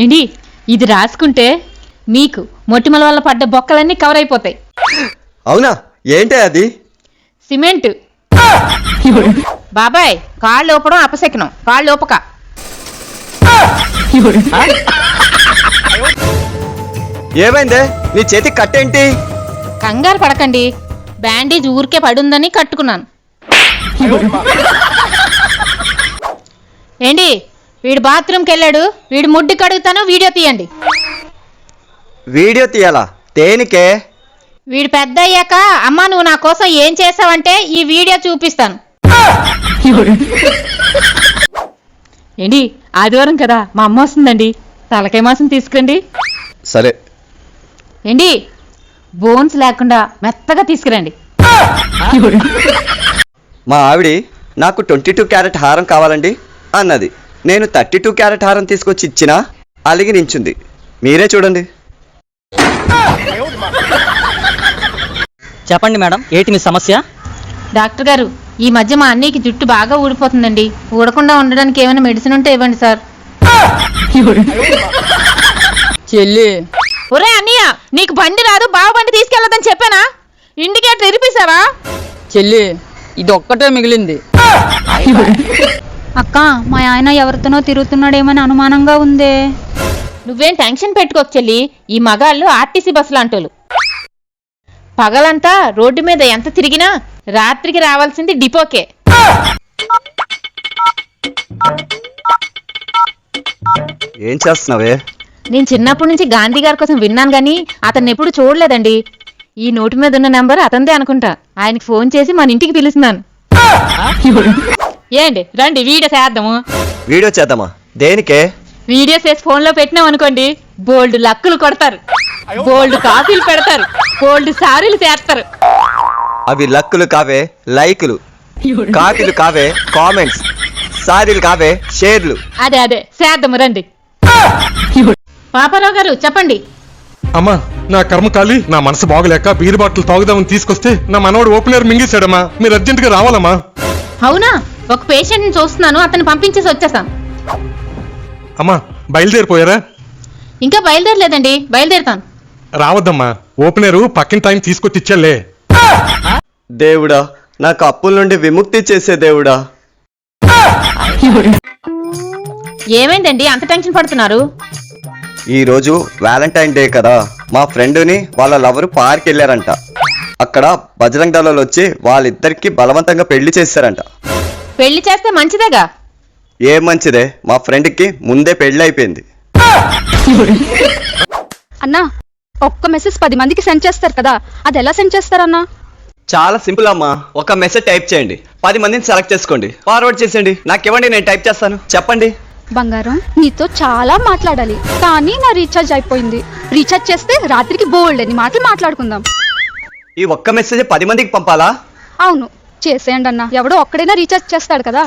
ఏంటి ఇది రాసుకుంటే మీకు మొటిమల వల్ల పడ్డ బొక్కలన్నీ కవర్ అయిపోతాయి. అవునా? ఏంటే అది? సిమెంట్. బాబాయ్ కాళ్ళు ఊపడం అపశకనం, కాళ్ళు ఊపక. ఏమైందే? నీ చేతికి కట్టేంటి? కంగారు పడకండి, బ్యాండేజ్ ఊరికే పడుందని కట్టుకున్నాను. ఏంటి వీడు బాత్రూమ్కి వెళ్ళాడు, వీడు ముడ్డి కడుగుతాను, వీడియో తీయండి. వీడియో తీయాలా? దేనికే? వీడు పెద్ద అయ్యాక అమ్మా నువ్వు నా కోసం ఏం చేసావంటే ఈ వీడియో చూపిస్తాను. ఏంటి ఆదివారం కదా, మా అమ్మ వస్తుందండి, తలకాయ మాసం తీసుకురండి. సరే. ఏంటి బోన్స్ లేకుండా మెత్తగా తీసుకురండి. మా ఆవిడి నాకు 22 క్యారెట్ హారం కావాలండి అన్నది. నేను 32 క్యారెట్ హారం తీసుకొచ్చి ఇచ్చినా అలిగి నించుంది. మీరే చూడండి. చెప్పండి మేడం, ఏంటి మీ సమస్య? డాక్టర్ గారు, ఈ మధ్య మా అన్నయ్యకి జుట్టు బాగా ఊడిపోతుందండి, ఊడకుండా ఉండడానికి ఏమైనా మెడిసిన్ ఉంటే ఇవ్వండి సార్. చెల్లి, ఒరే అన్నయ్య, నీకు బండి రాదు, బావ బండి తీసుకెళ్ళదని చెప్పానా? ఇండికేటర్ ఎరిపిసావా? చెల్లి ఇది ఒక్కటే మిగిలింది. అక్క, మా ఆయన ఎవరితోనో తిరుగుతున్నాడేమని అనుమానంగా ఉందే. నువ్వేం టెన్షన్ పెట్టుకోకు చెల్లి, ఈ మగాళ్ళు ఆర్టీసీ బస్సులు అంటోళ్ళు. పగలంతా రోడ్డు మీద ఎంత తిరిగినా రాత్రికి రావాల్సింది డిపోకే. ఏం చేస్తున్నావే? నేను చిన్నప్పటి నుంచి గాంధీ గారి కోసం విన్నాను గాని అతన్ని ఎప్పుడు చూడలేదండి. ఈ నోటి మీద ఉన్న నెంబర్ అతందే అనుకుంటా. ఆయనకి ఫోన్ చేసి మన ఇంటికి పిలుస్తున్నాను. ఏంటి రండి వీడియో చేద్దాము. వీడియో చేద్దామా? దేనికే? వీడియో చేసి ఫోన్లో పెట్టినాం అనుకోండి, బోల్డ్ లక్కులు కొడతారు, బోల్డ్ కాఫీలు పెడతారు, బోల్డ్ సారీలు చేస్తారు. అవి లక్కులు కావే లైకులు, కాపీలు కావే కామెంట్స్, సారీలు కావే షేర్లు. అదే చేద్దాము రండి. పాపారావు గారు చెప్పండి. అమ్మా, నా కర్మకాలి నా మనసు బాగలేక బీర్ బాటిల్ తాగుదామని తీసుకొస్తే నా మనవాడు ఓపెనర్ మింగేశాడమ్మా. మీరు అర్జెంట్ గా రావాలమ్మా. అవునా? ఒక పేషెంట్ ని చూస్తున్నాను, అతను పంపించేసి వచ్చేసాను. అమ్మా, బయలుదేరిపోయారా? ఇంకా బయలుదేరలేదండి, బయలుదేరుతాను. రావద్దమ్మా, ఓపెనరు పక్కన టైం తీసుకొచ్చి ఇచ్చాలే. దేవుడా, నాకు అప్పుల నుండి విముక్తి చేసే దేవుడా. ఏమైందండి అంత టెన్షన్ పడుతున్నారు? ఈ రోజు వ్యాలంటైన్ డే కదా, మా ఫ్రెండ్ని వాళ్ళ లవరు పార్క్ వెళ్ళారంట. అక్కడ బజరంగ్ దళాలు వచ్చి వాళ్ళిద్దరికి బలవంతంగా పెళ్లి చేశారంట. పెళ్లి చేస్తే మంచిదేగా. ఏం మంచిదే, మా ఫ్రెండ్కి ముందే పెళ్లి అయిపోయింది. అన్నా, ఒక్క మెసేజ్ 10 మందికి సెండ్ చేస్తారు కదా, అది ఎలా సెండ్ చేస్తారన్నా? చాలా సింపుల్ అమ్మా. ఒక మెసేజ్ టైప్ చేయండి, 10 మందిని సెలెక్ట్ చేసుకోండి, ఫార్వర్డ్ చేసేయండి, నాకు ఇవ్వండి, నేను టైప్ చేస్తాను. చెప్పండి. బంగారం, నీతో చాలా మాట్లాడాలి, కానీ నా రీఛార్జ్ అయిపోయింది. రీఛార్జ్ చేస్తే రాత్రికి బోల్డ్ అని మాటలు మాట్లాడుకుందాం. ఈ ఒక్క మెసేజ్ 10 మందికి పంపాలా? అవును, చేసేయండి అన్న, ఎవడో ఒక్కడైనా రీఛార్జ్ చేస్తాడు కదా.